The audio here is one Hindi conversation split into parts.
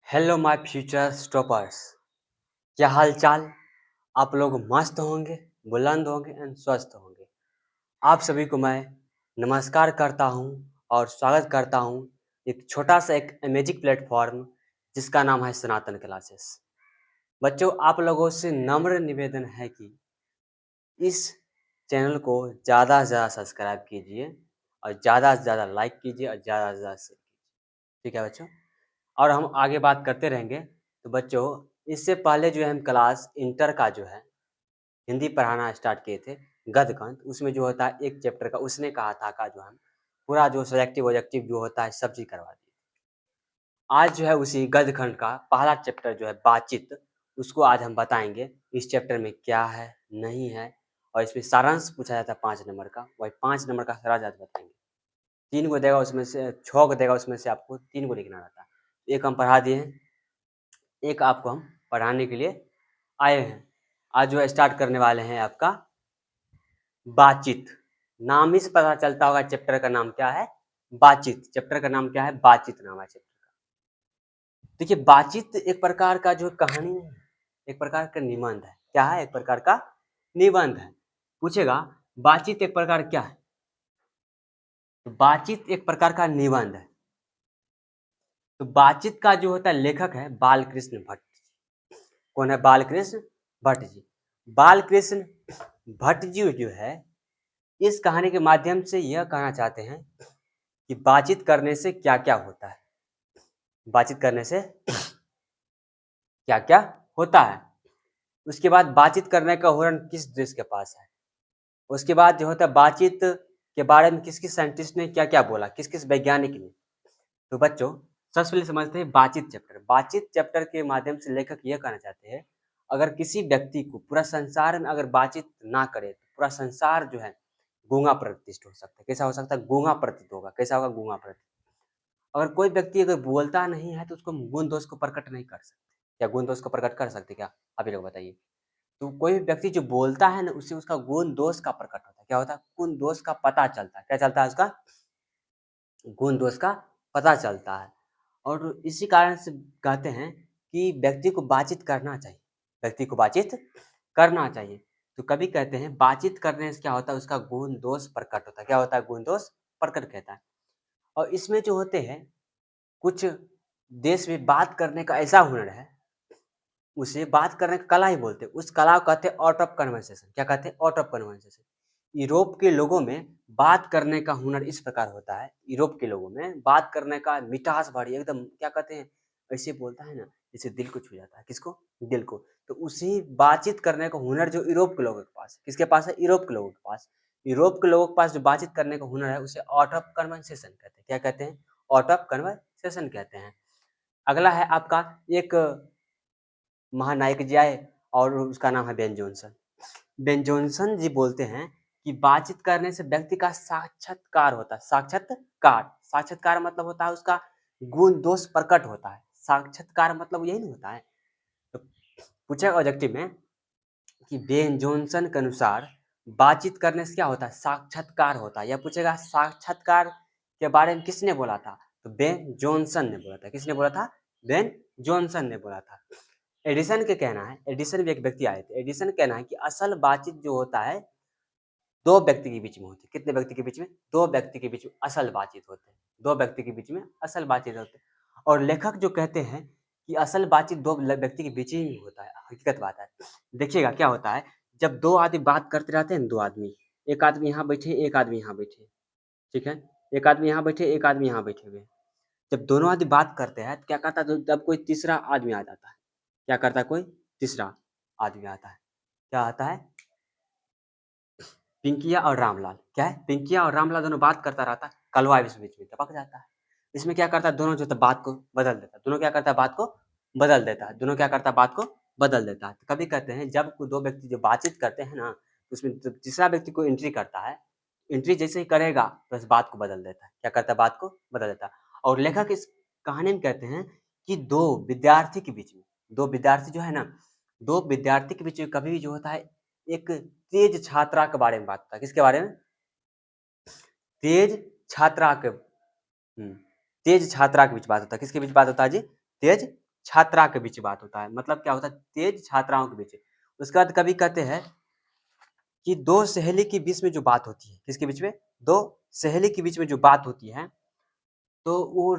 Hello my future stoppers. क्या हाल चाल? आप लोग मस्त होंगे, बुलंद होंगे एंड स्वस्थ होंगे। आप सभी को मैं नमस्कार करता हूं और स्वागत करता हूं एक छोटा सा एक अमेजिंग प्लेटफॉर्म जिसका नाम है सनातन क्लासेस। बच्चों, आप लोगों से नम्र निवेदन है कि इस चैनल को ज़्यादा से ज़्यादा सब्सक्राइब कीजिए और ज़्यादा से ज़्यादा लाइक कीजिए और ज़्यादा से ज़्यादा शेयर कीजिए। ठीक है बच्चों? और हम आगे बात करते रहेंगे। तो बच्चों, इससे पहले जो है हम क्लास इंटर का जो है हिंदी पढ़ाना स्टार्ट किए थे, गद्य उसमें जो होता है एक चैप्टर का उसने कहा था का जो हम पूरा जो सब्जेक्टिव ऑब्जेक्टिव जो होता है सब चीज़ करवा दिए। आज जो है उसी गद्य खंड का पहला चैप्टर जो है बातचीत, उसको आज हम बताएंगे इस चैप्टर में क्या है नहीं है। और इसमें सारांश पूछा जाता है 5 नंबर का, वही 5 नंबर का सारा आज बताएंगे। 3 को देगा, उसमें से 6 को देगा, उसमें से आपको 3 को लिखना रहता है। एक हम पढ़ा दिए हैं, एक आपको हम पढ़ाने के लिए आए हैं। आज जो है स्टार्ट करने वाले हैं आपका बातचीत। नाम ही से पता चलता होगा चैप्टर का नाम क्या है, बातचीत। चैप्टर का नाम क्या है, बातचीत नाम है चैप्टर का। देखिए, बातचीत एक प्रकार का जो कहानी नहीं है, एक प्रकार का निबंध है। क्या है? एक प्रकार का निबंध है। पूछेगा बातचीत एक प्रकार क्या है, तो बातचीत एक प्रकार का निबंध है। तो बातचीत का जो होता है लेखक है बालकृष्ण भट्ट। कौन है? बालकृष्ण भट्ट जी। बालकृष्ण भट्ट जी जो है इस कहानी के माध्यम से यह कहना चाहते हैं कि बातचीत करने से क्या क्या होता है, बातचीत करने से क्या क्या होता है। उसके बाद बातचीत करने का हुनर किस देश के पास है। उसके बाद जो होता है बातचीत के बारे में किस किस साइंटिस्ट ने क्या क्या बोला, किस किस वैज्ञानिक ने। तो बच्चों, सबसे पहले समझते हैं बातचीत चैप्टर। बातचीत चैप्टर के माध्यम से लेखक यह कहना चाहते हैं अगर किसी व्यक्ति को पूरा संसार में अगर बातचीत ना करे तो पूरा संसार जो है गूंगा प्रतीत हो सकता है। कैसा हो सकता है? गूंगा प्रतीत होगा। कैसा होगा? गूंगा प्रतीत। अगर कोई व्यक्ति अगर बोलता नहीं है तो उसको गुण दोष को प्रकट नहीं कर सकते। क्या गुण दोष को प्रकट कर सकते क्या? आप ही लोग बताइए। तो कोई व्यक्ति जो बोलता है ना उससे उसका गुण दोष का प्रकट होता है। क्या होता है? गुण दोष का पता चलता है। क्या चलता है? उसका गुण दोष का पता चलता है। और इसी कारण से कहते हैं कि व्यक्ति को बातचीत करना चाहिए, व्यक्ति को बातचीत करना चाहिए। तो कभी कहते हैं बातचीत करने से क्या होता है, उसका गुण दोष प्रकट होता है। क्या होता है? गुण दोष प्रकट कहता है। और इसमें जो होते हैं कुछ देश में बात करने का ऐसा हुनर है, उसे बात करने का कला ही बोलते हैं। उस कला को कहते हैं आर्ट ऑफ कन्वर्सेशन। क्या कहते हैं? Art of conversation. यूरोप के लोगों में बात करने का हुनर इस प्रकार होता है। यूरोप के लोगों में बात करने का मिठास भरी एकदम, क्या कहते हैं, ऐसे बोलता है ना जैसे दिल को छू जाता है। किसको? दिल को। तो उसी बातचीत करने का हुनर जो यूरोप के लोगों के पास है। किसके पास है? यूरोप के लोगों के पास। यूरोप के लोगों के पास जो बातचीत करने का हुनर है उसे आर्ट ऑफ कन्वर्सेशन कहते हैं। क्या कहते हैं? आर्ट ऑफ कन्वर्सेशन कहते हैं। अगला है आपका एक महानायक जी आए और उसका नाम है बेन जॉनसन। बेन जॉनसन जी बोलते हैं कि बातचीत करने से व्यक्ति का साक्षात्कार होता है। साक्षात्कार, साक्षात्कार मतलब होता है उसका गुण दोष प्रकट होता है। साक्षात्कार मतलब यही नहीं होता है। तो पूछा ऑब्जेक्टिव में कि बेन जॉनसन के अनुसार बातचीत करने से क्या होता है? साक्षात्कार होता है। यह पूछेगा साक्षात्कार के बारे में किसने बोला था, तो बेन जॉनसन ने बोला था। किसने बोला था? बेन जॉनसन ने बोला था। एडिसन के कहना है, एडिसन भी एक व्यक्ति आए थे। एडिसन कहना है कि असल बातचीत जो होता है दो व्यक्ति के बीच में होती है। कितने व्यक्ति के बीच में? दो व्यक्ति के बीच में असल बातचीत होते हैं। दो व्यक्ति के बीच में असल बातचीत होते हैं। और लेखक जो कहते हैं कि असल बातचीत दो व्यक्ति के बीच ही होता है, हकीकत बात है। देखिएगा क्या होता है, जब दो आदमी बात करते रहते हैं, दो आदमी, एक आदमी यहाँ बैठे, एक आदमी यहाँ बैठे, ठीक है, एक आदमी यहाँ बैठे, एक आदमी यहाँ बैठे हुए हैं। जब दोनों आदमी बात करते हैं तो क्या कहता है, जब कोई तीसरा आदमी आ जाता है, क्या करता है? कोई तीसरा आदमी आता है। क्या आता है? पिंकिया और रामलाल। क्या है? पिंकिया और रामलाल दोनों बात करता रहता है, कलवा इस बीच में टपक जाता है। इसमें क्या करता है, दोनों जो है बात को बदल देता है। दोनों क्या करता है? बात को बदल देता है। दोनों क्या करता है? बात को बदल देता है। तो कभी कहते हैं जब दो व्यक्ति जो बातचीत करते हैं ना, उसमें जब तीसरा व्यक्ति को एंट्री करता है, एंट्री जैसे ही करेगा बस बात को बदल देता है। क्या करता है? बात को बदल देता है। और लेखक इस कहानी में कहते हैं कि दो विद्यार्थी के बीच में, दो विद्यार्थी जो है ना, दो विद्यार्थी के बीच में कभी भी जो होता है एक तेज छात्रा के बारे में बात होता है। किसके बारे में? तेज छात्रा के तेज छात्रा के बीच बात होता है। किसके बीच बात होता है जी? तेज छात्रा के बीच बात होता है। मतलब क्या होता है, तेज छात्राओं के बीच। उसके बाद कभी कहते हैं कि दो सहेली के बीच में जो बात होती है, किसके बीच में, दो सहेली के बीच में जो बात होती है, तो वो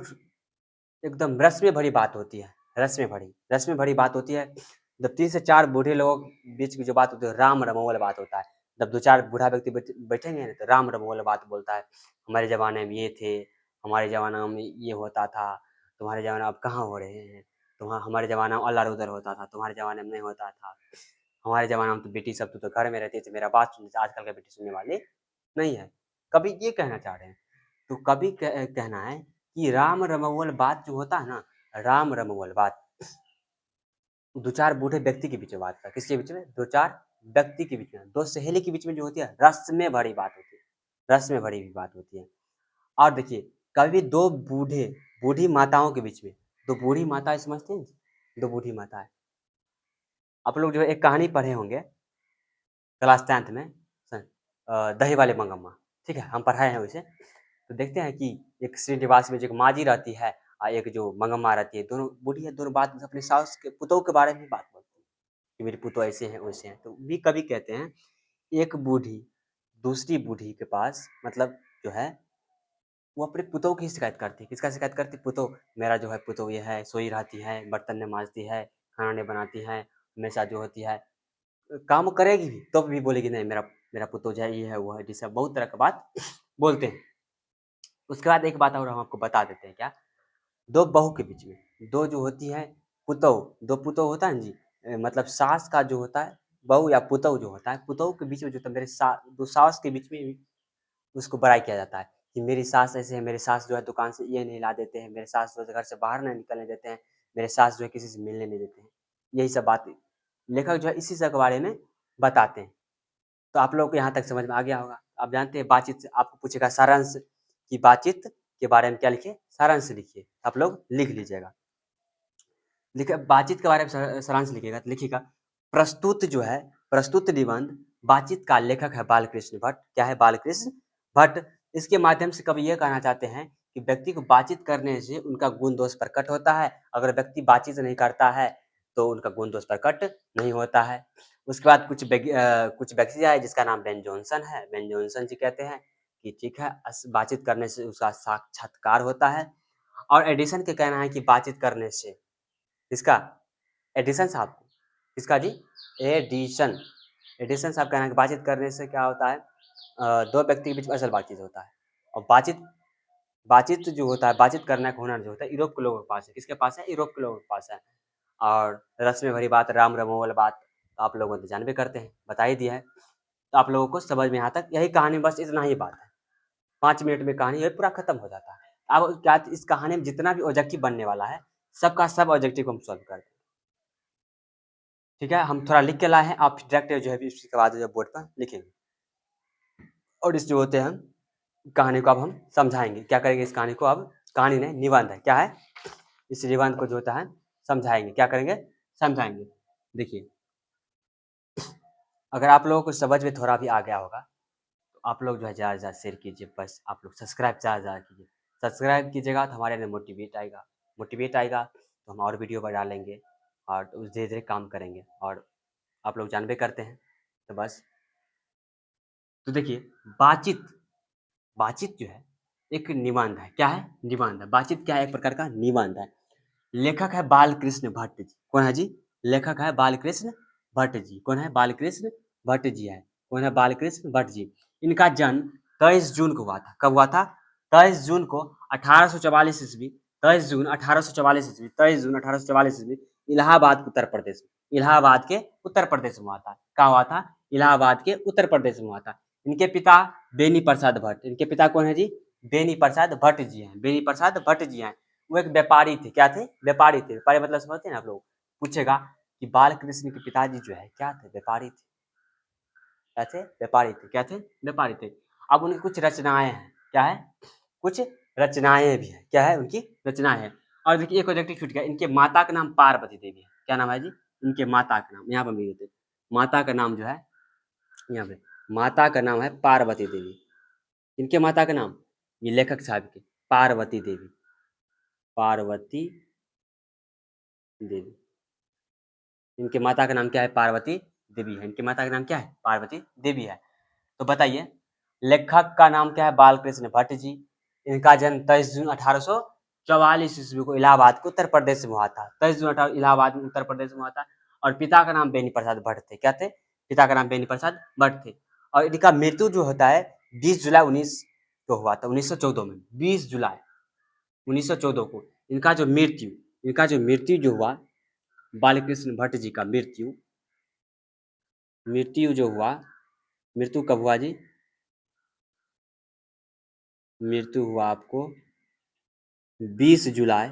एकदम रस में भरी बात होती है। रस में भरी बात होती है। जब 3 से 4 बूढ़े लोगों के बीच की जो बात होती है, राम रमोल बात होता है। जब 2-4 बूढ़ा व्यक्ति बैठेंगे ना, तो राम रमोल बात बोलता है। हमारे ज़माने में ये थे, हमारे ज़माना में ये होता था, तुम्हारे ज़माना में अब कहाँ हो रहे हैं? हमारे ज़माना में अल्लाह-रुदल होता था, तुम्हारे ज़माने में नहीं होता था। हमारे ज़माना में तो बेटी सब तो घर में रहती थी, मेरा बात सुनती थी, आजकल का बेटी सुनने वाली नहीं है। कवि ये कहना चाह रहे हैं। तो कवि कहना है कि राम रमौल बात जो होता है ना, राम रमौल बात 2-4 बूढ़े व्यक्ति के बीच में बात है। किसके बीच में? 2-4 व्यक्ति के बीच में, 2 सहेली के बीच में जो होती है, रस में भरी बात होती है। रस में भरी हुई बात होती है। और देखिए, कभी 2 बूढ़ी माताओं के बीच में, 2 बूढ़ी माताएँ समझते हैं? 2 बूढ़ी माताएँ। आप लोग जो है एक कहानी पढ़े होंगे क्लास 10th में, दही वाले मंगम्मा, ठीक है? हम पढ़ाए हैं उसे। तो देखते हैं कि एक श्रीनिवास में जो एक माँ जी रहती है और एक जो मंगम्मा रहती है, दोनों बूढ़ी है, दोनों बात अपने सास के पुतोह के बारे में बात करती है कि मेरी पुतोह ऐसे हैं, वैसे हैं। तो भी कवि कहते हैं, एक बूढ़ी दूसरी बूढ़ी के पास मतलब जो है, वो अपने पुतोह की शिकायत करती है। किसका शिकायत करती है? पुतोह, मेरा जो है पुतोह ये है, सोई रहती है, बर्तन नहीं माँजती है, खाना नहीं बनाती है, हमेशा जो होती है काम करेगी भी तो भी बोलेगी नहीं, मेरा मेरा पुतोह जो है ये है, वो है, जैसे बहुत तरह की बात बोलते हैं। उसके बाद एक बात और हम आपको बता देते हैं क्या, 2 बहू के बीच में, 2 जो होती है पुतोह, 2 पुतोह होता है ना जी, मतलब सास का जो होता है, बहू या पुतोह जो होता है, पुतोह के बीच में जो होता है, 2 सास के बीच में भी उसको बड़ाई किया जाता है कि मेरी सास ऐसे है, मेरे सास जो है दुकान से ये नहीं ला देते हैं, मेरे सास जो है घर से बाहर नहीं निकलने देते हैं, मेरे सास जो है किसी से मिलने नहीं देते हैं। यही सब बातें लेखक जो है इसी सब के बारे में बताते हैं। तो आप लोगों को यहाँ तक समझ में आ गया होगा। आप जानते हैं बातचीत से आपको पूछेगा सारांश, कि बातचीत के बारे में क्या लिखिए? सारांश लिखिए। आप लोग लिख लीजिएगा। लिखिए बातचीत के बारे में सारांश लिखिएगा तो लिखिएगा, प्रस्तुत जो है, प्रस्तुत निबंध बातचीत का लेखक है बालकृष्ण भट्ट। क्या है? बालकृष्ण भट्ट। इसके माध्यम से कवि ये कहना चाहते हैं कि व्यक्ति को बातचीत करने से उनका गुण दोष प्रकट होता है। अगर व्यक्ति बातचीत नहीं करता है तो उनका गुण दोष प्रकट नहीं होता है। उसके बाद कुछ व्यक्ति है जिसका नाम बेन जॉनसन है। बेन जॉनसन जी कहते हैं कि ठीक है, बातचीत करने से उसका साक्षात्कार होता है। और एडिसन के कहना है कि बातचीत करने से, किसका? एडिसन साहब। किसका जी? एडिसन। एडिसन साहब कहना है कि बातचीत करने से क्या होता है, 2 व्यक्ति के बीच में असल बातचीत होता है। और बातचीत बातचीत जो होता है, बातचीत करने का हुनर जो होता है, यूरोप के लोगों के पास है। किसके पास है? यूरोप के लोगों के पास है। और रस में भरी बात, राम रमोल बात, तो आप लोग तो जानबे करते हैं, बता ही दिया है। तो आप लोगों को समझ में यहाँ तक यही कहानी, बस इतना ही बात है। 5 मिनट में कहानी ये पूरा खत्म हो जाता है। अब क्या इस कहानी में जितना भी ऑब्जेक्टिव बनने वाला है, सबका सब ऑब्जेक्टिव को हम सॉल्व कर देंगे। ठीक है, हम थोड़ा लिख के लाए हैं, आप डायरेक्ट जो है इसके बाद जो बोर्ड पर लिखेंगे। और इस जो होते हैं कहानी को अब हम समझाएंगे। क्या करेंगे इस कहानी को? अब कहानी नहीं, निबंध है। क्या है? इस निबंध को जो होता है समझाएंगे। क्या करेंगे? समझाएंगे। देखिए, अगर आप लोगों को समझ में थोड़ा भी आ गया होगा तो आप लोग जो है ज़्यादा से ज़्यादा शेयर कीजिए। बस आप लोग सब्सक्राइब ज़्यादा से ज़्यादा कीजिए। सब्सक्राइब कीजिएगा तो हमारे अंदर मोटिवेट आएगा तो हम और वीडियो बना लेंगे और धीरे धीरे काम करेंगे। और आप लोग जानबे करते हैं, तो बस। तो देखिए, बातचीत बातचीत जो है एक निबंध है। क्या है? निबंध है। बातचीत क्या है? एक प्रकार का निबंध है। लेखक है बालकृष्ण भट्ट जी। कौन है जी? लेखक है बालकृष्ण भट्ट जी। कौन है? बालकृष्ण भट्ट जी है। कौन है? बालकृष्ण भट्ट जी। इनका जन्म 23 जून को हुआ था। कब हुआ था? 23 जून को 1844 ईस्वी। 23 जून 1844 ईस्वी। 23 जून 1844 ईस्वी। इलाहाबाद उत्तर प्रदेश में। इलाहाबाद के उत्तर प्रदेश में हुआ था। कहाँ हुआ था? इलाहाबाद के उत्तर प्रदेश में हुआ था। इनके पिता बेनी प्रसाद भट्ट। इनके पिता कौन है जी? बेनी प्रसाद भट्ट जी हैं। बेनी प्रसाद भट्ट जी हैं। वो एक व्यापारी थे। क्या थे? व्यापारी थे। व्यापारी मतलब समझते हैं ना आप लोग? पूछेगा कि बालकृष्ण के पिताजी जो है क्या थे? व्यापारी थे। क्या थे? व्यापारी थे। क्या थे? व्यापारी थे। अब उनकी कुछ रचनाएं हैं। क्या है? कुछ रचनाएं भी हैं। क्या है? उनकी रचनाएं हैं। और देखिए, एक ऑब्जेक्टिव छूट गया। इनके माता का नाम पार्वती देवी है। क्या नाम है जी? इनके माता का नाम यहाँ पर मिल देते। माता का नाम जो है यहाँ पे, माता का नाम है पार्वती देवी। इनके माता का नाम, ये लेखक साहब के, पार्वती देवी। पार्वती देवी। इनके माता का नाम क्या है? पार्वती देवी है। इनकी माता का नाम क्या है? पार्वती देवी है। तो बताइए, लेखक का नाम क्या है? बालकृष्ण भट्ट जी। इनका जन्म 23 जून 1844 ईस्वी को इलाहाबाद के उत्तर प्रदेश में हुआ था। 23 जून इलाहाबाद में उत्तर प्रदेश में हुआ था। और पिता का नाम बेनी प्रसाद भट्ट थे। क्या थे? पिता का नाम बेनी प्रसाद भट्ट थे। और इनका मृत्यु जो होता है 20 जुलाई 19 को हुआ था, 1914 में। 20 जुलाई 1914 को इनका जो मृत्यु जो हुआ, बालकृष्ण भट्ट जी का मृत्यु मृत्यु जो हुआ, मृत्यु कब हुआ जी? मृत्यु हुआ आपको 20 जुलाई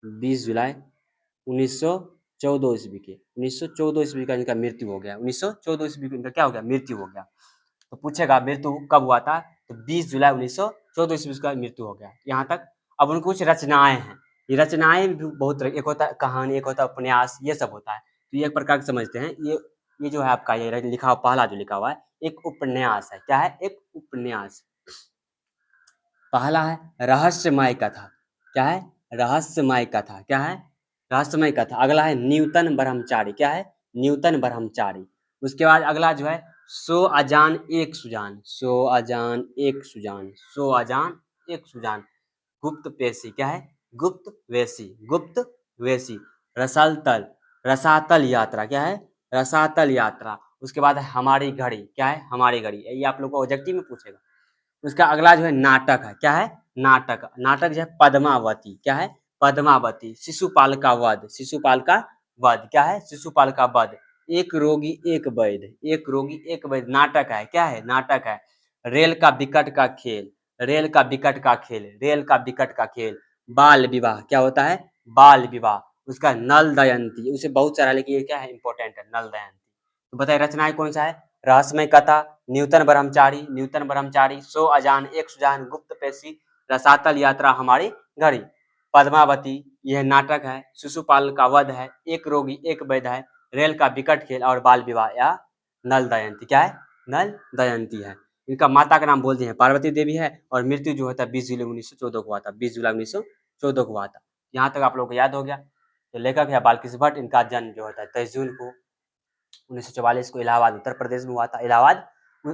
1914 ईस्वी के। 1914 ईस्वी का इनका मृत्यु हो गया। 1914 ईस्वी को इनका क्या हो गया? मृत्यु हो गया। तो पूछेगा मृत्यु कब हुआ था, तो 20 जुलाई 1914 ईस्वी का मृत्यु हो गया। यहाँ तक। अब उनकी कुछ रचनाएं हैं। ये रचनाएं भी बहुत तरह, एक होता है कहानी, एक होता है उपन्यास, ये सब होता है। तो ये एक प्रकार से समझते हैं। ये जो है आपका, ये लिखा हुआ पहला जो लिखा हुआ है एक उपन्यास है। क्या है? एक उपन्यास। पहला है रहस्यमय कथा। क्या है? रहस्यमय कथा। क्या है? रहस्यमय कथा। अगला है न्यूटन ब्रह्मचारी। क्या है? न्यूटन ब्रह्मचारी। उसके बाद अगला जो है सो अजान एक सुजान। सो अजान एक सुजान। सो अजान एक सुजान। गुप्त पेशी। क्या है? गुप्त वेशी। गुप्त वेशी। रसातल रसातल यात्रा। क्या है? रसातल यात्रा। उसके बाद है हमारी घड़ी। क्या है? हमारी घड़ी। ये आप लोग को ऑब्जेक्टिव में पूछेगा। उसका अगला जो है नाटक है। क्या है? नाटक। नाटक जो है पद्मावती। क्या है? पद्मावती। शिशुपाल का वध। शिशुपाल का वध। क्या है? शिशुपाल का वध। एक रोगी एक वैद्य। एक रोगी एक वैद्य नाटक है। क्या है? नाटक है। रेल का विकट का खेल। रेल का विकट का खेल। रेल का विकट का खेल। बाल विवाह। क्या होता है? बाल विवाह। उसका नल दयंती। उसे बहुत सारा, लेकिन ये क्या है? इंपॉर्टेंट है, नल दयंती। तो बताइए रचनाएं कौन सा है? रहस्यमय कथा, न्यूटन ब्रह्मचारी, सो अजान एक सुजान, गुप्त पेशी, रसातल यात्रा, हमारी घड़ी। पद्मावती यह नाटक है। शिशुपाल का वध है। एक रोगी एक वैद्य है। रेल का विकट खेल और बाल विवाह या नल दयंती। क्या है? नल दयंती है। इनका माता का नाम बोलते हैं पार्वती देवी है। और मृत्यु जो होता है 20 जुलाई 1914 को हुआ था। 20 जुलाई 1914 को हुआ था। यहाँ तक आप लोगों को याद हो गया। तो लेखक है बालकृष्ण भट्ट। इनका जन्म जो होता है 23 जून को 1944 को इलाहाबाद उत्तर प्रदेश में हुआ था। इलाहाबाद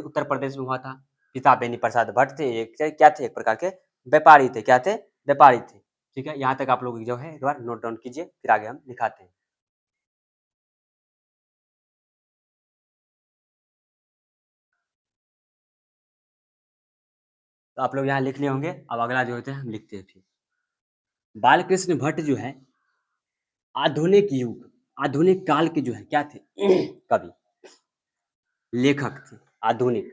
उत्तर प्रदेश में हुआ था। पिता बेनी प्रसाद भट्ट थे। एक क्या थे? एक प्रकार के व्यापारी थे। क्या थे? व्यापारी थे। ठीक है, यहाँ तक आप लोग जो है एक बार नोट डाउन कीजिए, फिर आगे हम दिखाते हैं। तो आप लोग यहाँ लिख लिए होंगे। अब अगला जो होता है हम लिखते हैं फिर। बालकृष्ण भट्ट जो है आधुनिक युग, आधुनिक काल के जो है क्या थे? कवि, लेखक थे। आधुनिक।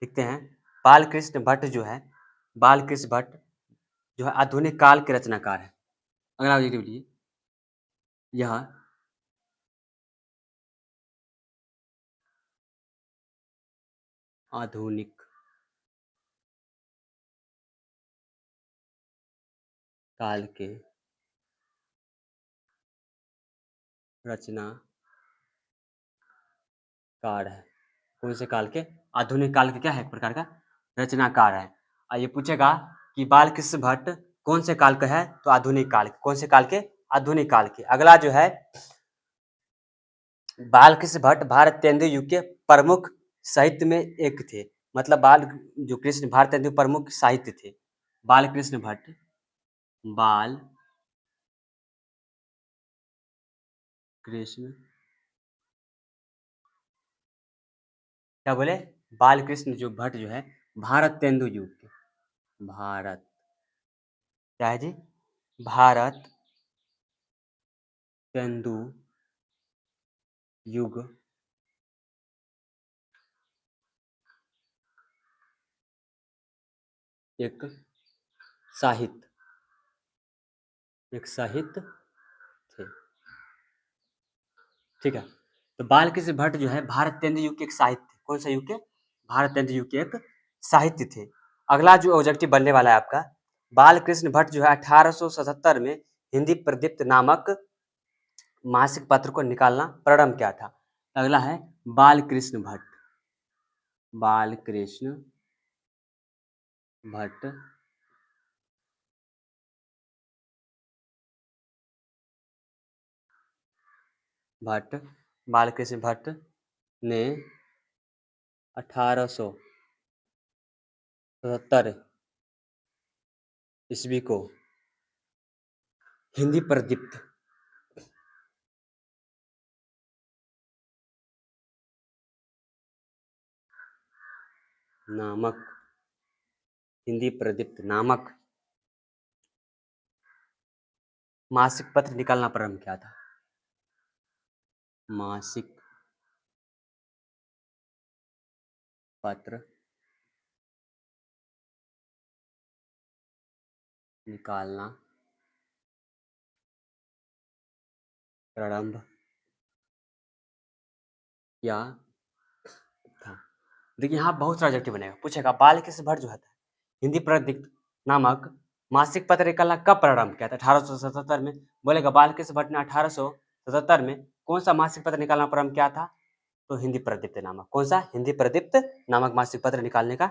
लिखते हैं बालकृष्ण भट्ट जो है, बालकृष्ण भट्ट जो है आधुनिक काल के रचनाकार है। अगला बोलिए। यह आधुनिक काल के रचनाकार है। कौन से काल के? आधुनिक काल के क्या है? एक प्रकार का रचनाकार है। और ये पूछेगा कि बालकृष्ण भट्ट कौन से काल का है? तो आधुनिक काल के। कौन से काल के? आधुनिक काल के। अगला जो है बालकृष्ण भट्ट भारत तेंदुए युग के प्रमुख साहित्य में एक थे। मतलब बाल जो कृष्ण भारत तेंदुए प्रमुख साहित्य थे। बालकृष्ण भट्ट, बाल कृष्ण, क्या बोले? बालकृष्ण जो भट्ट जो है भारत तेंदुए युग के, भारत, क्या है जी? भारत तेंदु युग एक साहित्य, एक साहित्य थे। ठीक है। तो बालकृष्ण भट्ट जो है भारत तेंदु युग के एक साहित्य थे। कौन सा युग के? भारत तेंदु युग के एक साहित्य थे। अगला जो ऑब्जेक्टिव बनने वाला है आपका, बालकृष्ण भट्ट जो है 1877 में हिंदी प्रदीप्त नामक मासिक पत्र को निकालना प्रारंभ किया था। अगला है बालकृष्ण भट्ट। बालकृष्ण भट्ट भट्ट बालकृष्ण भट्ट ने 1877 ईस्वी को हिंदी प्रदीप्त नामक हिंदी प्रदीप्त नामक मासिक पत्र निकालना प्रारंभ किया था। मासिक पत्र निकालना प्रारंभ किया था। देखिए यहाँ बहुत सारा एडजेक्टिव बनेगा, पूछेगा बालकृष्ण भट्ट जो है हिंदी प्रदीप्त नामक मासिक पत्र निकालना कब प्रारंभ किया था? 1877 में। बोलेगा बालकृष्ण भट्ट ने 1877 में कौन सा मासिक पत्र निकालना प्रारंभ किया था? तो हिंदी प्रदीप्त नामक। कौन सा? हिंदी प्रदीप्त नामक मासिक पत्र निकालने का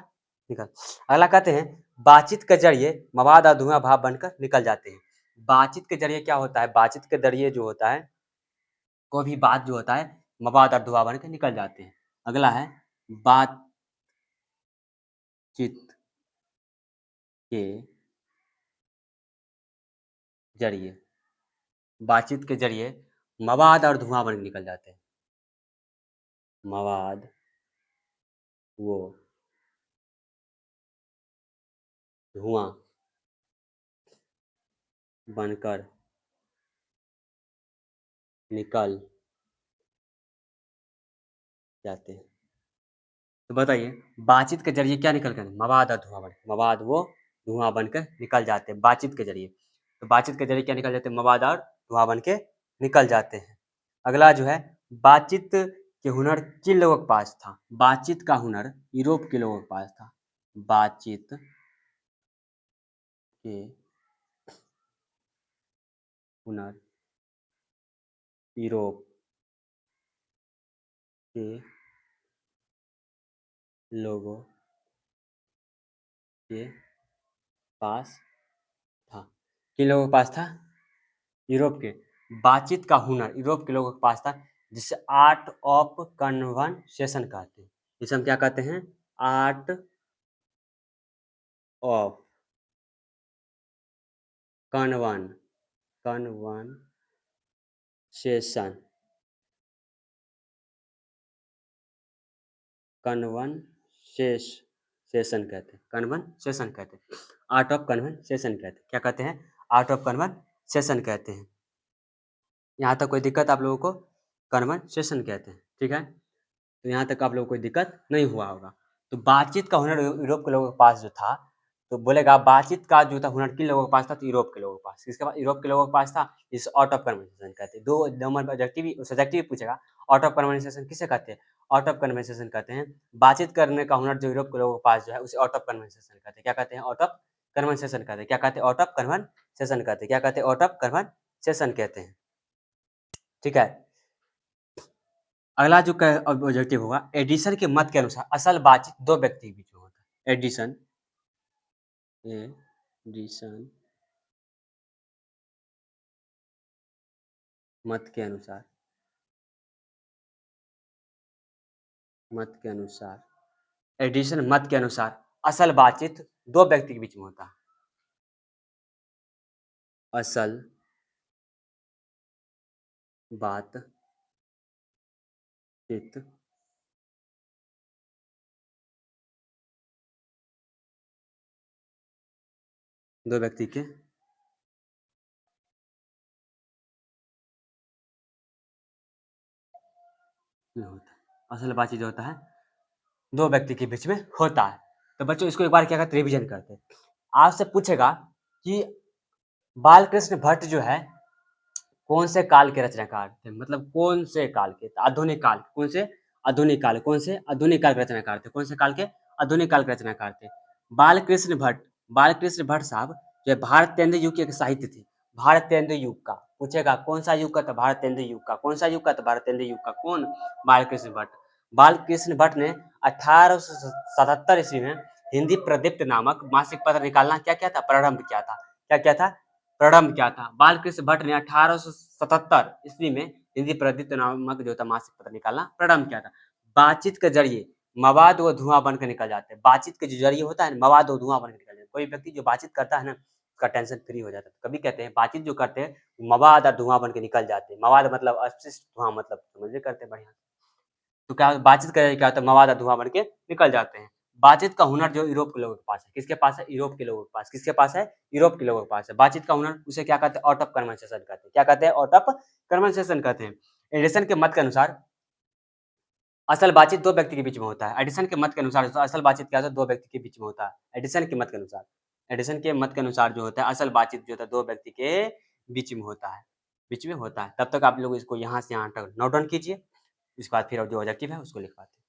निकल। अगला कहते हैं बातचीत के जरिए मवाद और धुआं भाव बनकर निकल जाते हैं। बातचीत के जरिए क्या होता है? बातचीत के जरिए जो होता है कोई भी बात जो होता है मवाद और धुआं बनकर निकल जाते हैं। अगला है बातचीत के जरिए, बातचीत के जरिए मवाद और धुआं बन निकल जाते हैं। मवाद वो धुआं बनकर निकल जाते हैं। तो बताइए बातचीत के जरिए क्या निकल कर? मवाद और धुआं बन, मवाद वो धुआं बनकर निकल जाते हैं बातचीत के जरिए। तो बातचीत के जरिए क्या निकल जाते हैं? मवाद और धुआं बन के निकल जाते हैं। अगला जो है बातचीत के हुनर किन लोगों के पास था? बातचीत का हुनर यूरोप के लोगों के पास था। बातचीत के हुनर यूरोप के लोगों के पास था। किन लोगों के पास था? यूरोप के। बातचीत का हुनर यूरोप के लोगों के पास था, जिसे आर्ट ऑफ कन्वर्सेशन कहते हैं। जिसे हम क्या कहते हैं? आर्ट ऑफ कन्वर्सेशन कन्वर्सेशन कहते हैं। कन्वर्सेशन कहते हैं। आर्ट ऑफ कन्वर्सेशन कहते हैं। क्या कहते हैं? आर्ट ऑफ कन्वर्सेशन कहते हैं। यहाँ तक कोई दिक्कत आप लोगों को? कन्वर्सेशन कहते हैं, ठीक है। तो यहाँ तक आप लोगों को कोई दिक्कत नहीं हुआ होगा। तो बातचीत का हुनर यूरोप के लोगों के पास जो था, तो बोलेगा बातचीत का जो था हुनर किन लोगों के पास था? तो यूरोप के लोगों के पास। किसके पास? यूरोप के लोगों के पास था। इस आउट ऑफ कन्वर्सेशन कहते हैं। दो नंबर ऑब्जेक्टिव सब्जेक्टिव पूछेगा। आउट ऑफ कन्वर्सेशन किसे कहते हैं? आउट ऑफ कन्वर्सेशन कहते हैं बातचीत करने का हुनर जो यूरोप के लोगों के पास जो है उसे आउट ऑफ कन्वर्सेशन कहते हैं। क्या कहते हैं? आउट ऑफ कन्वर्सेशन कहते हैं। क्या कहते हैं? आउट ऑफ कन्वर्सेशन कहते हैं। क्या कहते हैं? आउट ऑफ कन्वर्सेशन कहते हैं, ठीक है। अगला जो ऑब्जेक्टिव होगा एडिसन के मत के अनुसार असल बातचीत दो व्यक्ति के बीच में होता है। एडिसन एडिसन मत के अनुसार एडिसन मत के अनुसार असल बातचीत दो व्यक्ति के बीच में होता है। असल बातचीत दो व्यक्ति के में होता है। असल बातचीत जो होता है दो व्यक्ति के बीच में होता है। तो बच्चों इसको एक बार क्या करते रिवीजन करते हैं। आपसे पूछेगा कि बालकृष्ण भट्ट जो है कौन से काल के रचनाकार थे? मतलब कौन से काल के? आधुनिक काल। कौन से? आधुनिक काल। कौन से? आधुनिक काल के रचनाकार थे। कौन से काल के? आधुनिक काल के रचनाकार थे। बालकृष्ण भट्ट साहब जो भारतेंदु युग की एक साहित्य थी। भारतेंदु युग का पूछेगा कौन सा युग का, तो भारतेंदु युग का। कौन सा युग का, तो भारतेंदु युग का। कौन? बालकृष्ण भट्ट। बालकृष्ण भट्ट ने 1877 ईस्वी में हिंदी प्रदीप्त नामक मासिक पत्र निकालना क्या किया था? प्रारंभ किया था। क्या किया था? प्रारंभ किया था। बालकृष्ण भट्ट ने 1877 ईस्वी में हिंदी प्रदीप्त नामक जो था मासिक पत्र निकालना प्रारंभ किया था। बातचीत के जरिए मवाद व धुआं बनकर निकल जाते हैं। बातचीत के जो जरिए होता है ना, मवाद व धुआं बनकर निकल जाते हैं। कोई व्यक्ति जो बातचीत करता है ना, उसका टेंशन फ्री हो जाता है। कभी कहते हैं बातचीत जो करते हैं मवाद और धुआं बन के निकल जाते हैं। मवाद मतलब अपशिष्ट, धुआं मतलब समझे करते हैं बढ़िया। तो क्या बातचीत करें, क्या होता है? मवाद और धुआं बन के निकल जाते हैं। बातचीत का हुनर जो यूरोप के लोगों के पास है। किसके पास है? यूरोप के लोगों के पास। किसके पास है? यूरोप के लोगों के पास है बातचीत का हुनर। उसे क्या कहते हैं? आउट ऑफ कन्वर्सेशन कहते हैं। क्या कहते हैं? आउट ऑफ कन्वर्सेशन कहते हैं। एडिसन के मत के अनुसार असल बातचीत दो व्यक्ति के बीच में होता है। एडिसन के मत के अनुसार असल बातचीत क्या होता है? दो व्यक्ति के बीच में होता है। एडिसन के मत के अनुसार, एडिसन के मत के अनुसार जो होता है असल बातचीत जो होता है दो व्यक्ति के बीच में होता है। बीच में होता है। तब तक आप लोग इसको यहाँ से यहाँ तक नोट डाउन कीजिए। इसके बाद फिर जो ऑब्जेक्टिव है उसको लिखवाते हैं।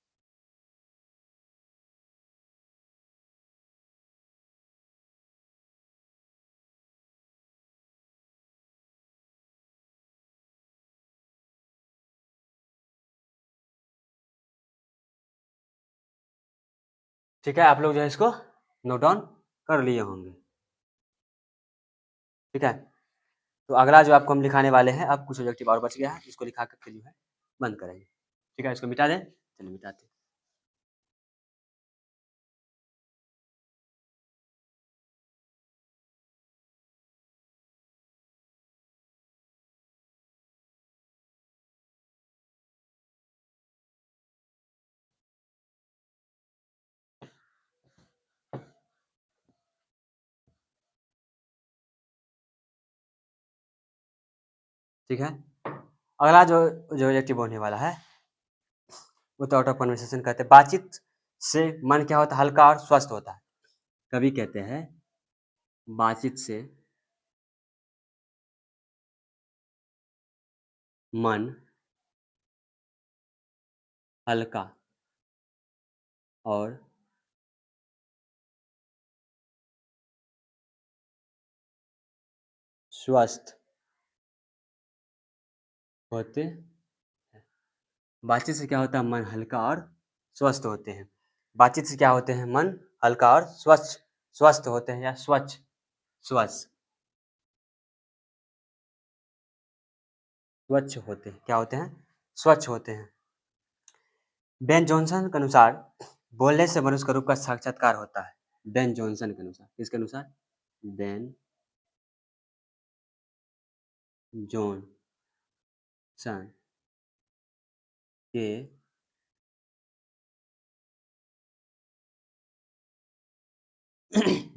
ठीक है, आप लोग जो है इसको नोट डाउन कर लिए होंगे। ठीक है, तो अगला जो आपको हम लिखाने वाले हैं, अब कुछ ऑब्जेक्टिव और बच गया है, इसको लिखा करके जो है बंद करेंगे। ठीक है, इसको मिटा दें। चलिए मिटाते हैं। ठीक है, अगला जो जो ऑब्जेक्टिव होने वाला है वो तो आउट ऑफ कन्वर्सेशन कहते हैं। बातचीत से मन क्या होता है? हल्का और स्वस्थ होता है। कवि कहते हैं बातचीत से मन हल्का और स्वस्थ होते हैं। बातचीत से क्या होता है? मन हल्का और स्वस्थ होते हैं। बातचीत से क्या होते हैं? मन हल्का और स्वच्छ, स्वस्थ होते हैं या स्वच्छ, स्वच्छ, स्वच्छ होते हैं। क्या होते हैं? स्वच्छ होते हैं। बेन जॉनसन के अनुसार बोलने से मनुष्य का रूप का साक्षात्कार होता है। बेन जॉनसन के अनुसार, किसके अनुसार? बेन जॉनसन के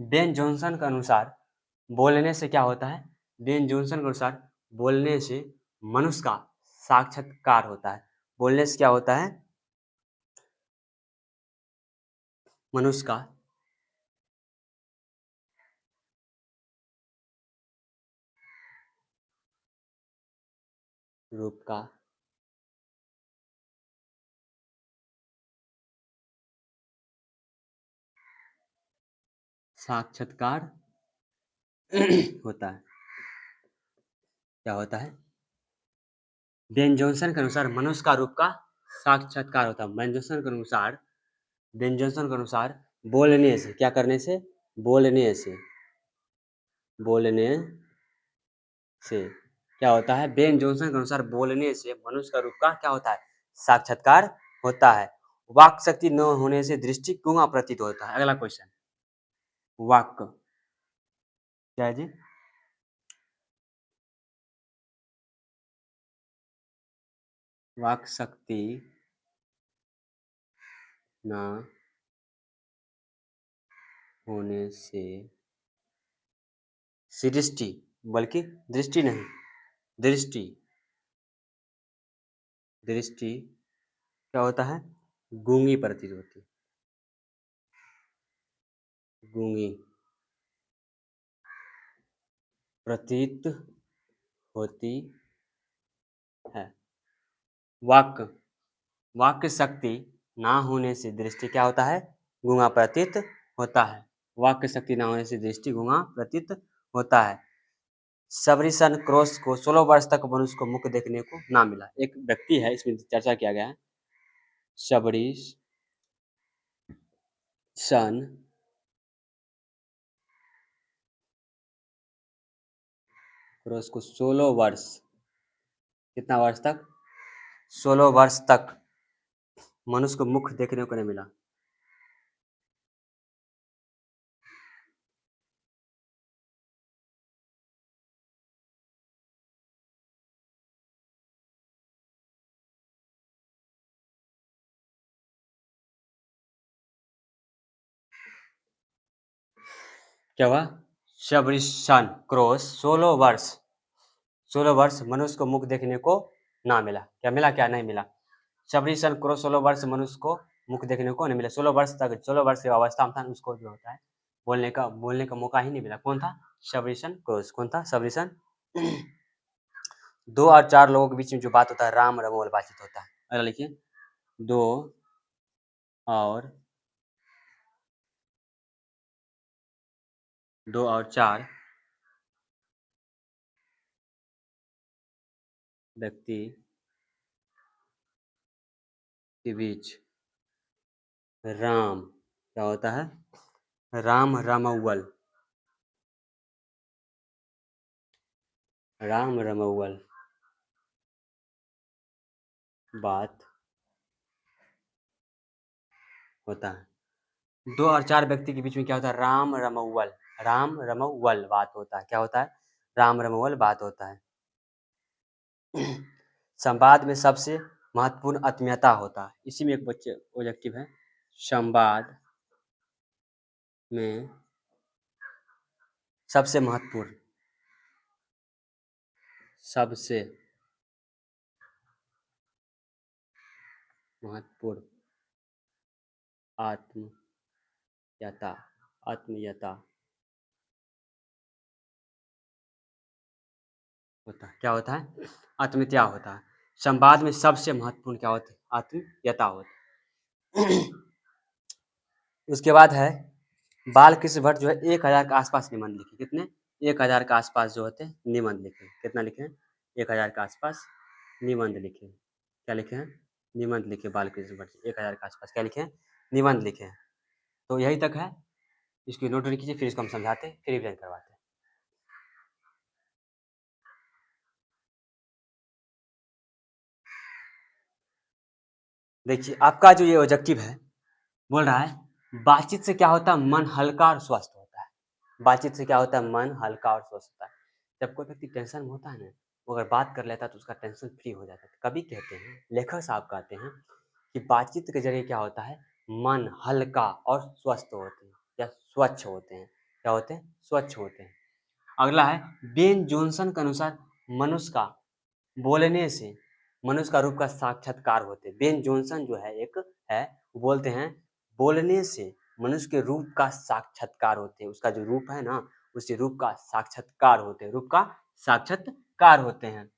बेन जॉनसन के अनुसार बोलने से क्या होता है? बेन जॉनसन के अनुसार बोलने से मनुष्य का साक्षात्कार होता है। बोलने से क्या होता है? मनुष्य का रूप का साक्षात्कार होता है। क्या होता है? बेन जॉनसन के अनुसार मनुष्य का रूप का साक्षात्कार होता है। बेन जॉनसन के अनुसार बोलने से, क्या करने से? बोलने से, बोलने से क्या होता है? बेन जॉनसन के अनुसार बोलने से मनुष्य का रूप का क्या होता है? साक्षात्कार होता है। वाक शक्ति न होने से दृष्टि गूंगा प्रतीत होता है। अगला क्वेश्चन, वाक क्या है जी? वाक शक्ति न होने से दृष्टि, बल्कि दृष्टि नहीं, दृष्टि, दृष्टि क्या होता है? गूंगी प्रतीत होती है। गूंगी प्रतीत होती है। वाक, वाक्य शक्ति ना होने से दृष्टि क्या होता है? गूंगा प्रतीत होता है। वाक्य शक्ति ना होने से दृष्टि गूंगा प्रतीत होता है। सबरीसन क्रॉस को 16 वर्ष तक मनुष्य को मुख देखने को ना मिला। एक व्यक्ति है, इसमें चर्चा किया गया है, सबरीसन क्रॉस को 16 वर्ष, कितना वर्ष तक? 16 वर्ष तक मनुष्य को मुख देखने को नहीं मिला। क्या हुआ? सबरीसन क्रॉस 16 वर्ष मनुष्य को मुख देखने को ना मिला। क्या मिला? क्या नहीं मिला? सबरीसन क्रॉस 16 वर्ष मनुष्य को मुख देखने को नहीं मिला। 16 वर्ष तक, 16 वर्ष की अवस्था में था, उसको जो होता है बोलने का मौका ही नहीं मिला। कौन था? सबरीसन क्रॉस। कौन था? सबरीसन। 2 और 4 लोगों के बीच में जो बात होता है, राम रमोल बातचीत होता है। अगर लिखिए 2 और 4 व्यक्ति के बीच राम क्या होता है? राम रमौल, राम रमौल बात होता है। 2 और 4 व्यक्ति के बीच में क्या होता है? राम रमौल बात होता है। क्या होता है? राम रमौल बात होता है। संवाद में सबसे महत्वपूर्ण आत्मीयता होता है। इसी में एक बच्चे ऑब्जेक्टिव है, संवाद में सबसे महत्वपूर्ण आत्मीयता आत्मीयता होता है। क्या होता है? आत्मीयता होता है। संवाद में सबसे महत्वपूर्ण क्या होता है? आत्मीयता होता है। उसके बाद है बालकृष्ण भट्ट जो है 1000 के आसपास निबंध लिखे। कितने? 1000 के आसपास जो होते हैं निबंध लिखे। कितना लिखे हैं? 1000 के आसपास निबंध लिखे। क्या लिखे हैं? निबंध लिखे बालकृष्ण भट्ट 1000 के आसपास क्या लिखे हैं? निबंध लिखे हैं। तो यही तक है, इसकी नोट कीजिए, फिर इसको हम समझाते हैं, फिर रिविजन करवाते हैं। देखिए आपका जो ये ऑब्जेक्टिव है, बोल रहा है बातचीत से क्या होता है? मन हल्का और स्वस्थ होता है। बातचीत से क्या होता है? मन हल्का और स्वस्थ होता है। जब कोई व्यक्ति टेंशन में होता है ना, वो अगर बात कर लेता है तो उसका टेंशन फ्री हो जाता है। कभी कहते हैं, लेखक साहब कहते हैं कि बातचीत के जरिए क्या होता है? मन हल्का और स्वस्थ होते हैं या स्वच्छ होते हैं। क्या होते हैं? स्वच्छ होते हैं। अगला है बेन जॉनसन के अनुसार मनुष्य का बोलने से मनुष्य का रूप का साक्षात्कार होते हैं। बेन जॉनसन जो है एक है, वो बोलते हैं बोलने से मनुष्य के रूप का साक्षात्कार होते हैं। उसका जो रूप है ना, उसी रूप का साक्षात्कार होते हैं, रूप का साक्षात्कार होते हैं।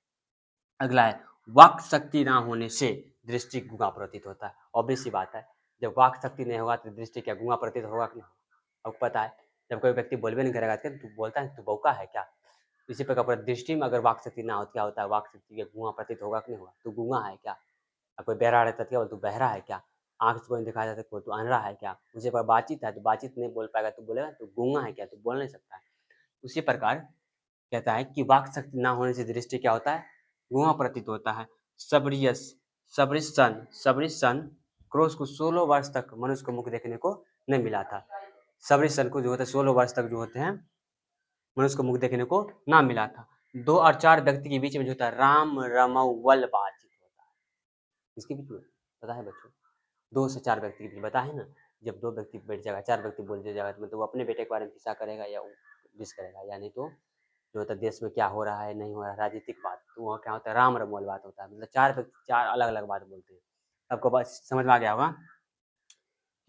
अगला है वाक शक्ति ना होने से दृष्टि गूंगा प्रतीत होता है। ऑब्वियस सी बात है, जब वाक शक्ति नहीं होगा तो दृष्टि क्या गूंगा प्रतीत होगा कि नहीं? आपको पता है, जब कोई व्यक्ति बोलबे नहीं करेगा तो तू बोलता है तू बौका है क्या? इसी प्रकार पर दृष्टि में अगर वाक शक्ति ना हो, क्या होता है? वाक शक्ति के गूंगा प्रतीत होगा कि नहीं होगा? तू गूंगा है क्या? कोई बहरा रहता है क्या? तू बहरा है क्या? आँख से कोई दिखाया जाता है तू अंधा है क्या? उसी पर बातचीत है तो बातचीत नहीं बोल पाएगा तो बोलेगा तू गूंगा है क्या? तू बोल नहीं सकता है। उसी प्रकार कहता है कि वाक शक्ति ना होने से दृष्टि क्या होता है? गूंगा प्रतीत होता है। सबरियस सबरिसन क्रोस को 16 वर्ष तक मनुष्य को मुख देखने को नहीं मिला था। सबरिसन को जो होता है 16 वर्ष तक जो होते हैं मनुष्य को मुख देखने को ना मिला था। 2 और 4 व्यक्ति के बीच में जो होता है राम रमौल बातचीत होता है। इसके बीच में पता है बच्चों, 2 से 4 व्यक्ति के बीच पता है ना, जब 2 व्यक्ति बैठ जाएगा, 4 व्यक्ति बोल जाएगा तो मतलब वो अपने बेटे के बारे में खिस्सा करेगा या डिस करेगा, या नहीं तो जो होता है देश में क्या हो रहा है नहीं हो रहा है राजनीतिक बात, तो वहाँ क्या होता है? राम रमोल बात होता है। मतलब 4 व्यक्ति 4 अलग अलग बात बोलते हैं। आपको बात समझ में आ गया होगा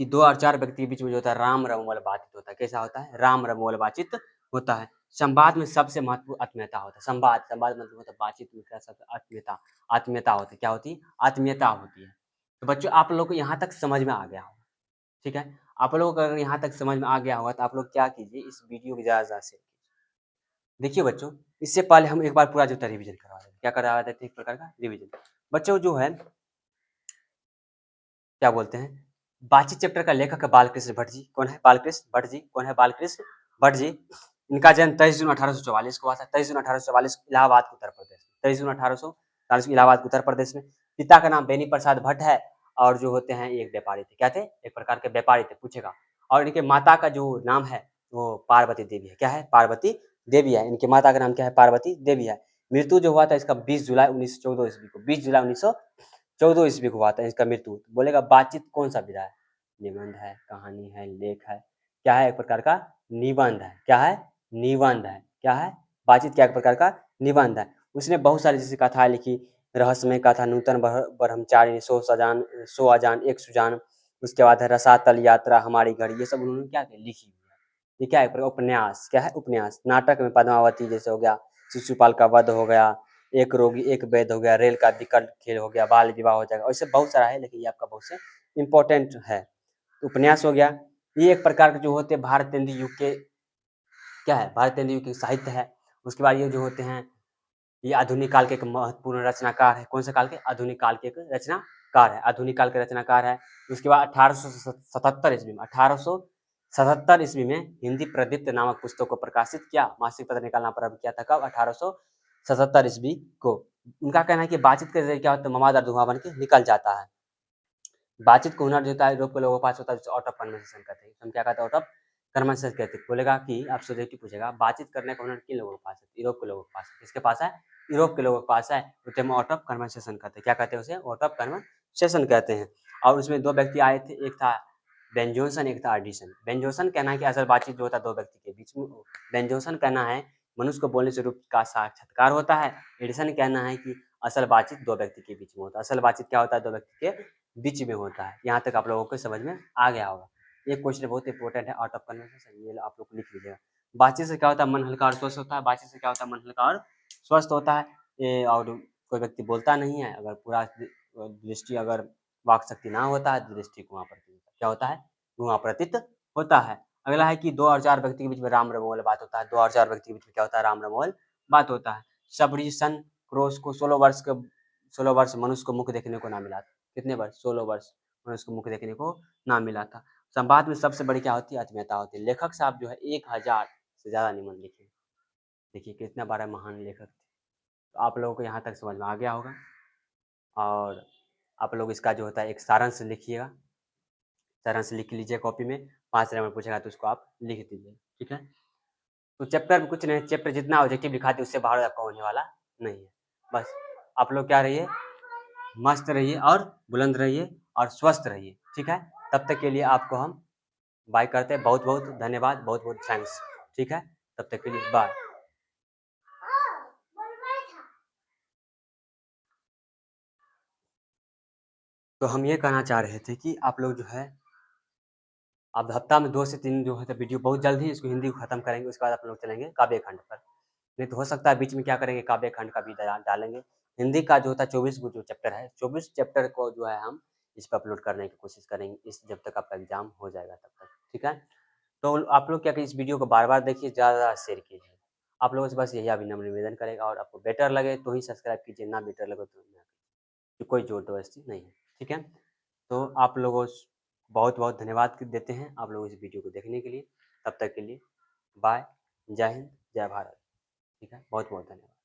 कि 2 और 4 व्यक्ति के बीच में जो होता है राम रमोल बातचीत होता है। कैसा होता है? राम रमोल बातचीत होता है। संवाद में सबसे महत्वपूर्ण आत्मीयता होता है। संवाद मतलब होता है बातचीत में क्या शब्द? आत्मीयता। आत्मीयता होती है। क्या होती है? आत्मीयता होती है। तो बच्चों आप लोग को यहाँ तक समझ में आ गया होगा, ठीक है। आप लोगों को अगर यहाँ तक समझ में आ गया होगा तो आप लोग क्या कीजिए, इस वीडियो को ज़्यादा से ज़्यादा शेयर कीजिए। देखिए बच्चों, इससे पहले हम एक बार पूरा जो था रिवीजन करवा देते हैं। क्या करवा देते हैं? एक प्रकार का रिवीजन। बच्चों जो है क्या बोलते हैं, बातचीत चैप्टर का लेखक है बालकृष्ण भट्ट जी। कौन है? बालकृष्ण भट्ट जी। कौन है? बालकृष्ण भट्ट जी। इनका जन्म 23 जून 1844 को हुआ था। 23 जून 1844 इलाहाबाद उत्तर प्रदेश में। 23 जून 1844 इलाहाबाद उत्तर प्रदेश में। पिता का नाम बेनी प्रसाद भट्ट है और जो होते हैं एक व्यापारी थे। क्या थे? एक प्रकार के व्यापारी थे, पूछेगा। और इनके माता का जो नाम है वो पार्वती देवी है। क्या है? पार्वती देवी है। इनके माता का नाम क्या है? पार्वती देवी है। मृत्यु जो हुआ था इसका 20 जुलाई 1914 ईस्वी को। 20 जुलाई 1914 ईस्वी को हुआ था इसका मृत्यु। बोलेगा बातचीत कौन सा विधा है? निबंध है, कहानी है, लेख है। क्या है? एक प्रकार का निबंध है। क्या है? निबंध है। क्या है? बातचीत क्या एक प्रकार का निबंध है। उसने बहुत सारी जैसे कथाएं लिखी, रहस्यमय कथा, नूतन ब्रह्मचारी, सो अजान, एक सुजान। उसके बाद है रसातल यात्रा, हमारी घड़ी। ये सब उन्होंने क्या लिखी हुई है। ये क्या है? उपन्यास। क्या है? उपन्यास। नाटक में पद्मावती जैसे हो गया, शिशुपाल का वध हो गया, एक रोगी एक वैद्य हो गया, रेल का विकट खेल हो गया, बाल विवाह हो जाएगा। ऐसे बहुत सारा है, लेकिन ये आपका बहुत से इंपॉर्टेंट है। उपन्यास हो गया। ये एक प्रकार के जो होते हैं भारतेंदु युग के, क्या है? भारतेंदु युग के साहित्य है। उसके बाद ये जो होते हैं ये आधुनिक काल के एक महत्वपूर्ण रचनाकार है। कौन से काल के? आधुनिक काल के एक रचनाकार है। आधुनिक काल के रचनाकार है। उसके बाद 1877 ईस्वी में 1877 ईस्वी में हिंदी प्रदीप्त नामक पुस्तक को प्रकाशित किया। मासिक पत्र निकालना प्रारंभ किया था। कब? 1877 ईस्वी को। उनका कहना है कि बातचीत के जरिए क्या होता है, मवाद और धुआं बन के निकल जाता है। बातचीत को हुनर जो होता है यूरोप के लोगों के पास होता है, आउट ऑफ कन्वर्सेशन कहते हैं। हम क्या कहते हैं? आउट ऑफ कन्वर्सेशन कहते हैं। बोलेगा कि आपसे सब्जेक्टिव पूछेगा बातचीत करने का हुनर किन लोगों के पास है? यूरोप के लोगों के पास। किसके पास है? यूरोप के लोगों के पास है। तो हम आउट ऑफ कन्वर्सेशन कहते हैं। क्या कहते हैं उसे? आउट ऑफ कन्वर्सेशन कहते हैं। और उसमें दो व्यक्ति आए थे, एक था बेन जोन्सन, एक था एडिसन। बेन जोन्सन कहना है कि असल बातचीत जो होता है दो व्यक्ति के बीच में। बेन जोन्सन कहना है मनुष्य को बोलने से रूप का साक्षात्कार होता है। एडिसन कहना है कि असल बातचीत दो व्यक्ति के बीच में होता है। असल बातचीत क्या होता है? दो व्यक्ति के बीच में होता है। यहाँ तक आप लोगों को समझ में आ गया होगा। ये क्वेश्चन बहुत इंपॉर्टेंट है, आउट ऑफ कन्वर्सेशन। ये आप लोग लिख लीजिएगा। बातचीत से क्या होता है? मन हल्का और स्वस्थ होता है। बातचीत से क्या होता है? मन हल्का और स्वस्थ होता है। ये और कोई व्यक्ति बोलता नहीं है। अगर पूरा दृष्टि अगर वाक शक्ति ना होता है, दृष्टि कुआं प्रतीत होता है। क्या होता है? कुआं प्रतीत होता है। अगला है कि 2 और 4 व्यक्ति के बीच में राम रमोल बात होता है। 2 और 4 व्यक्ति के बीच में क्या होता है? राम रमोल बात होता है। सबरीसन क्रोस को 16 वर्ष मनुष्य को मुख देखने को ना मिला था। कितने वर्ष? 16 वर्ष मनुष्य को मुख देखने को ना मिला था। संवाद में सबसे बड़ी क्या होती है? आत्मीयता होती है। लेखक साहब जो है 1000 से ज़्यादा निबंध लिखे। देखिए कितना बड़ा महान लेखक थे। तो आप लोगों को यहाँ तक समझ में आ गया होगा। और आप लोग इसका जो होता है एक सारांश लिखिएगा। सारांश लिख लीजिए कॉपी में। 5 नंबर पूछेगा तो उसको आप लिख दीजिए। ठीक है। तो चैप्टर में कुछ नहीं, चैप्टर जितना ऑब्जेक्टिव लिखा थे उससे बाहर आपका होने वाला नहीं है। बस आप लोग क्या रहिए, मस्त रहिए और बुलंद रहिए और स्वस्थ रहिए। ठीक है। तब तक के लिए आपको हम बाय करते हैं। बहुत बहुत धन्यवाद, बहुत बहुत थैंक्स। ठीक है। तब तक के लिए बाय। तो हम ये कहना चाह रहे थे कि आप लोग जो है अब हफ्ता में 2 से 3 जो है तो वीडियो बहुत जल्द ही इसको हिंदी को खत्म करेंगे। उसके बाद आप लोग चलेंगे काव्य खंड पर। नहीं तो हो सकता है बीच में क्या करेंगे, काव्य खंड का भी डालेंगे। हिंदी का जो होता है 24 जो चैप्टर है, 24 चैप्टर को जो है हम इस पर अपलोड करने की कोशिश करेंगे, इस जब तक आपका एग्जाम हो जाएगा तब तक। ठीक है। तो आप लोग क्या करिए, इस वीडियो को बार बार देखिए, ज़्यादा शेयर कीजिए। आप लोगों से बस यही अभिनम्र निवेदन करेगा। और आपको बेटर लगे तो ही सब्सक्राइब कीजिए, ना बेटर लगे तो ना। कोई जोर जबरदस्ती नहीं है। ठीक है। तो आप लोगों बहुत बहुत धन्यवाद देते हैं आप लोगों इस वीडियो को देखने के लिए। तब तक के लिए बाय। जय हिंद, जय भारत। ठीक है। बहुत बहुत धन्यवाद।